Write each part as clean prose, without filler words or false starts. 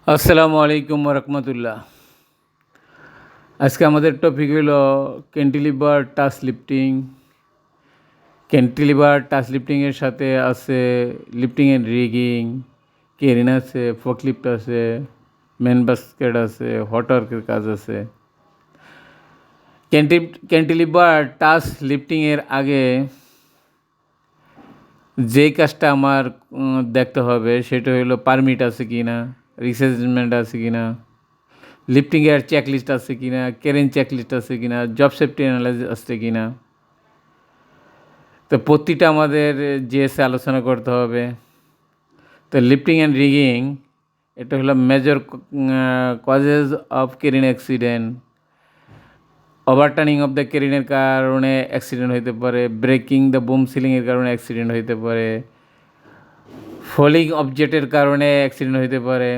আসসালামু আলাইকুম রহমতুল্লাহ। আজকে আমাদের টপিক হলো cantilever touch lifting. Cantilever touch লিফটিংয়ের সাথে আছে লিফটিং এন্ড রিগিং, কেরিন আছে, ফকলিফট আছে, ম্যান বাস্কেট আছে, হট ওয়ার্কের কাজ আছে। ক্যান্টিলিভার টাচ লিফটিংয়ের আগে যেই কাজটা আমার দেখতে হবে সেটা হলো পারমিট আছে কি না, রিসেসমেন্ট আছে কি না, লিফটিংয়ের চেকলিস্ট আছে কি না, কেরেন চেকলিস্ট আছে কি না, জব সেফটি অ্যানালাইসিস আছে কি না। তো প্রতিটা আমাদের জিএসে আলোচনা করতে হবে। তো লিফটিং অ্যান্ড রিগিং এটা হলো major causes of crane accident. Overturning of the কেরিনের কারণে অ্যাক্সিডেন্ট হইতে পারে, ব্রেকিং দ্য বুম সিলিংয়ের কারণে অ্যাক্সিডেন্ট হইতে পারে, ফলিং অবজেক্টের কারণে অ্যাক্সিডেন্ট হইতে পারে,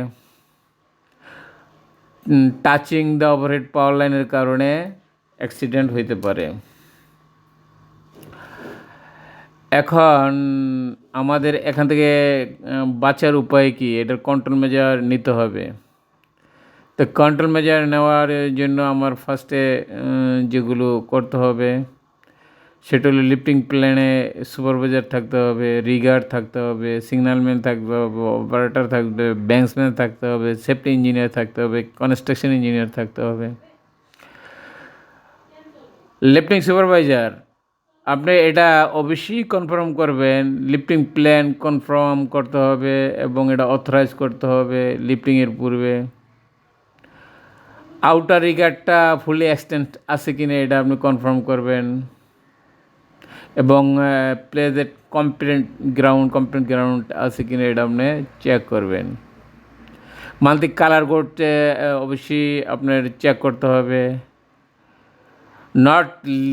টাচিং দ্য ওভারহেড পাওয়ার লাইনের কারণে অ্যাক্সিডেন্ট হইতে পারে। এখন আমাদের এখান থেকে বাঁচার উপায় কি, এটার কন্ট্রোল মেজার নিতে হবে। তো কন্ট্রোল মেজার নেওয়ার জন্য আমার ফার্স্টে যেগুলো করতে হবে সেটা হলো লিফটিং প্ল্যানে সুপারভাইজার থাকতে হবে, রিগার থাকতে হবে, সিগন্যালম্যান থাকতে হবে, অপারেটর থাকবে, ব্যাংকসম্যান থাকতে হবে, সেফটি ইঞ্জিনিয়ার থাকতে হবে, কনস্ট্রাকশন ইঞ্জিনিয়ার থাকতে হবে। লিফটিং সুপারভাইজার আপনি এটা অবশ্যই কনফার্ম করবেন, লিফটিং প্ল্যান কনফার্ম করতে হবে এবং এটা অথরাইজ করতে হবে লিফটিংয়ের পূর্বে। আউটার রিগারটা ফুলি এক্সটেন্ট আছে কিনা এটা আপনি কনফার্ম করবেন এবং প্লেজের কম্পিটেন্ট গ্রাউন্ড আছে কিনা এটা আপনি চেক করবেন। মাল্টি কালার কোড অবশ্যই আপনার চেক করতে হবে। Not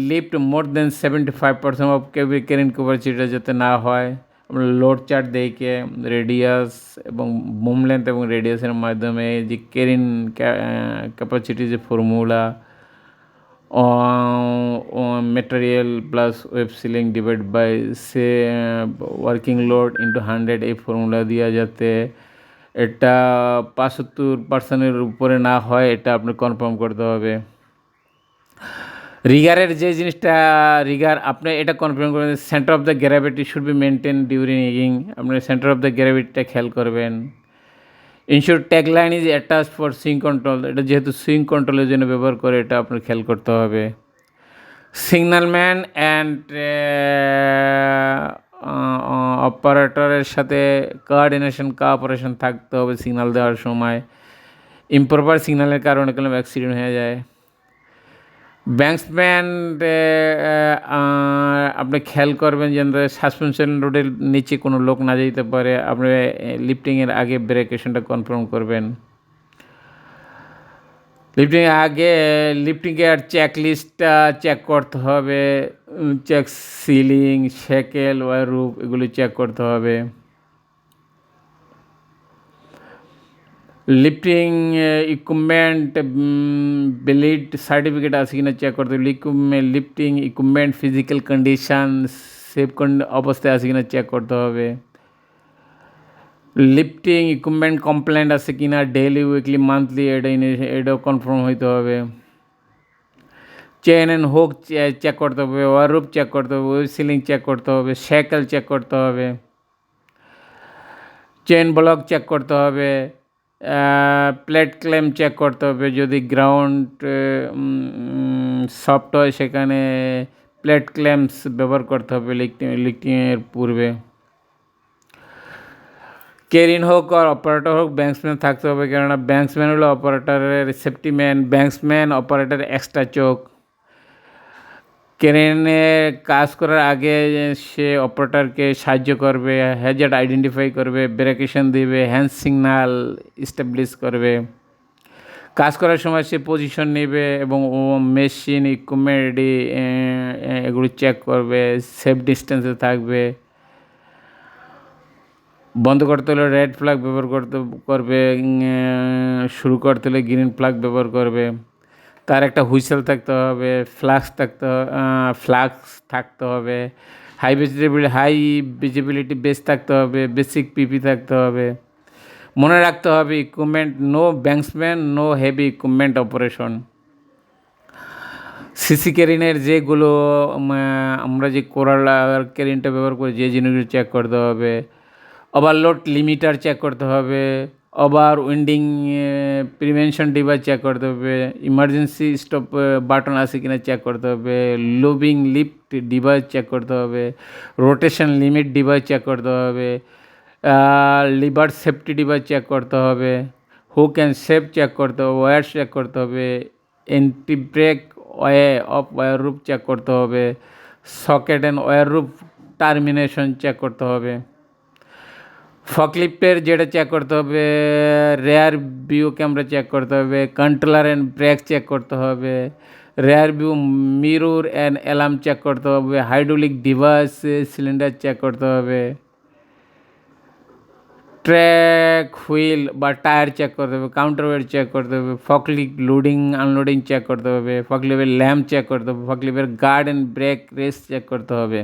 lift more than 75% of crane ক্যাপাসিটিটা যাতে না হয়। আমরা লোড চার্ট দেখে রেডিয়াস এবং বুম লেন্থ এবং রেডিয়াসের মাধ্যমে যে কেরিন ক্যাপাসিটি যে formula material plus web sling divide by safe working load into 100 এই ফর্মুলা দিয়া যাতে এটা 75%-এর উপরে না হয় এটা আপনি কনফার্ম করতে হবে। রিগারের যে জিনিসটা রিগার আপনি এটা কনফার্ম করবেন, centre of the gravity should be maintain during rigging. আপনি সেন্টার অফ দ্য গ্র্যাভিটিটা খেয়াল করবেন। Ensure tag line is attach for swing control, এটা যেহেতু সুইং কন্ট্রোলের জন্য ব্যবহার করে এটা আপনার খেয়াল করতে হবে। সিগন্যালম্যান অ্যান্ড অপারেটরের সাথে কোঅপারেশন থাকতে হবে সিগন্যাল দেওয়ার সময়। ইমপ্রপার সিগন্যালের কারণে কোনো অ্যাক্সিডেন্ট হয়ে যায়। ব্যাংকসম্যান আপনি খেয়াল করবেন যেন সাসপেনশন রোডের নিচে কোনো লোক না যেতে পারে। আপনি লিফটিংয়ের আগে ব্যারিকেশনটা কনফার্ম করবেন। লিফটিংয়ের আগে লিফটিংয়ের চেকলিস্টটা চেক করতে হবে। Check ceiling, shackle, wire rope এগুলি চেক করতে হবে। লিফটিং ইকুইপমেন্ট ভ্যালিড সার্টিফিকেট আছে কিনা চেক করতে হবে। Lifting equipment physical condition safe অবস্থায় আছে কিনা চেক করতে হবে। লিফটিং ইকুইপমেন্ট কমপ্লেন্ট আছে কিনা ডেইলি, উইকলি, মান্থলি এটাও কনফার্ম হইতে হবে। চেন অ্যান্ড হুক চেক করতে হবে, ওয়ার রুফ চেক করতে হবে, ওয়েব সিলিং চেক করতে হবে, শেকেল চেক করতে হবে, চেন ব্লক চেক করতে হবে, প্লেট ক্লেম চেক করতে হবে। যদি গ্রাউন্ড সফট হয় সেখানে প্লেট ক্লেমস ব্যবহার করতে হবে লিফটিংয়ের পূর্বে। কেরিন হোক আর অপারেটর হোক ব্যাংকসম্যান থাকতে হবে, কেননা ব্যাংকসম্যান হলো অপারেটরের সেফটি ম্যান। ব্যাংকসম্যান অপারেটরের এক্সট্রা চোখ। ক্রেনে কাজ করার আগে সে অপারেটরকে সাহায্য করবে, হ্যাজার্ড আইডেন্টিফাই করবে, ব্যারিকেশন দিবে, হ্যান্ড সিগন্যাল ইস্টাবলিশ করবে। কাজ করার সময় সে পজিশন নেবে এবং মেশিন ইকুইপমেন্ট এগুলো চেক করবে, সেফ ডিস্টেন্সে থাকবে। বন্ধ করতে হলে রেড ফ্ল্যাগ ব্যবহার করবে, শুরু করতে হলে গ্রিন ফ্ল্যাগ ব্যবহার করবে। তার একটা হুইসেল থাকতে হবে, ফ্লাক্স থাকতে হবে, হাই ভিজিবিলিটি বেস থাকতে হবে, বেসিক পিপি থাকতে হবে। মনে রাখতে হবে equipment, no banksman, no heavy equipment operation. CC ক্যারিনের যেগুলো আমরা যে কোরাল ক্যারিনটা ব্যবহার করি, যে জিনিসগুলো চেক করতে হবে। ওভারলোড লিমিটার চেক করতে হবে, over winding prevention device check করতে হবে, ইমার্জেন্সি স্টপ বাটন আছে কিনা চেক করতে হবে, লুবিং লিফট ডিভাইস চেক করতে হবে, রোটেশন লিমিট ডিভাইস চেক করতে হবে, লিভার সেফটি ডিভাইস চেক করতে হবে, হুক অ্যান্ড সেফ চেক করতে হবে, ওয়্যার চেক করতে হবে, এন্টি ব্রেক ওয়্যার রুপ চেক করতে হবে, সকেট অ্যান্ড ওয়্যার রুপ টার্মিনেশন চেক করতে হবে। ফকলিফটের যেটা চেক করতে হবে, রেয়ার ভিউ ক্যামেরা চেক করতে হবে, কন্ট্রোলার অ্যান্ড ব্রেক চেক করতে হবে, rear view mirror and alarm check করতে হবে, হাইড্রোলিক ডিভাইস সিলিন্ডার চেক করতে হবে, ট্র্যাক হুইল বা টায়ার চেক করতে হবে, কাউন্টারওয়েট চেক করতে হবে, ফকলিফট লোডিং আনলোডিং চেক করতে হবে, ফকলিফটের ল্যাম্প চেক করতে হবে, ফকলিফটের guard and brake rest check করতে হবে।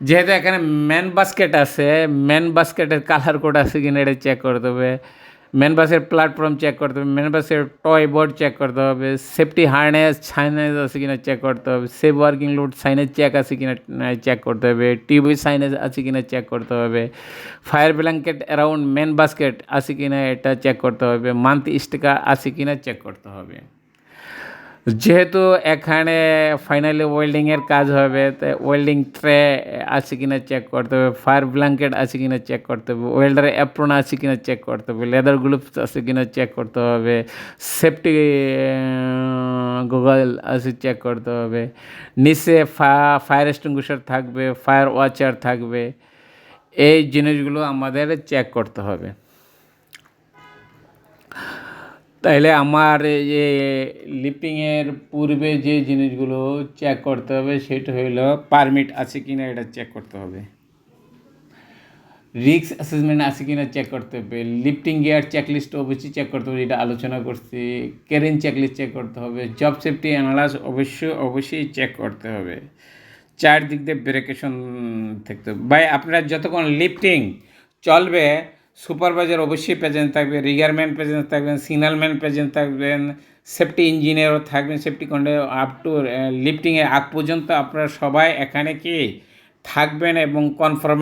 যেহেতু এখানে ম্যান বাস্কেট আছে, ম্যান বাস্কেটের কালার কোড আছে কিনা এটা চেক করতে হবে, ম্যান বাসের প্ল্যাটফর্ম চেক করতে হবে, ম্যান বাসের টয় বোর্ড চেক করতে হবে, সেফটি হার্নেস সাইনেজ আছে কিনা চেক করতে হবে, safe working load signage check আছে কিনা চেক করতে হবে, টিভি সাইনেজ আছে কিনা চেক করতে হবে, fire blanket around man basket আছে কিনা এটা চেক করতে হবে, মান্থ স্টিকার আছে কিনা চেক করতে হবে। যেহেতু এখানে ফাইনালি ওয়েল্ডিংয়ের কাজ হবে, তাই ওয়েল্ডিং ট্রে আছে কিনা চেক করতে হবে, ফায়ার ব্ল্যাঙ্কেট আছে কিনা চেক করতে হবে, ওয়েল্ডারের অ্যাপ্রন আছে কিনা চেক করতে হবে, লেদার গ্লোভস আছে কিনা চেক করতে হবে, সেফটি গগল আছে চেক করতে হবে, নিচে ফায়ার এক্সটিংগুইশার থাকবে, ফায়ার ওয়াচার থাকবে। এই জিনিসগুলো আমাদের চেক করতে হবে। তাইলে আমার যে লিফটিংয়ের পূর্বে যে জিনিসগুলো চেক করতে হবে সেটা হইল পারমিট আছে কিনা এটা চেক করতে হবে, রিস্ক অ্যাসেসমেন্ট আছে কিনা চেক করতে হবে, লিফটিং গিয়ার চেকলিস্ট অবশ্যই চেক করতে হবে, এটা আলোচনা করছি, ক্যারিন চেকলিস্ট চেক করতে হবে, জব সেফটি অ্যানালাইজ অবশ্যই চেক করতে হবে, চারদিক দিয়ে ব্যারিকেশন থাকতে হবে। ভাই আপনারা যতক্ষণ লিফটিং চলবে সুপারভাইজার অবশ্যই প্রেজেন্ট থাকবে, রিগারম্যান প্রেজেন্ট থাকবেন, সিগন্যালম্যান প্রেজেন্ট থাকবেন, সেফটি ইঞ্জিনিয়ারও থাকবেন, সেফটি কন্ট্রোল আপ টু লিফটিংয়ের আগ পর্যন্ত আপনারা সবাই এখানে কি থাকবেন এবং কনফার্ম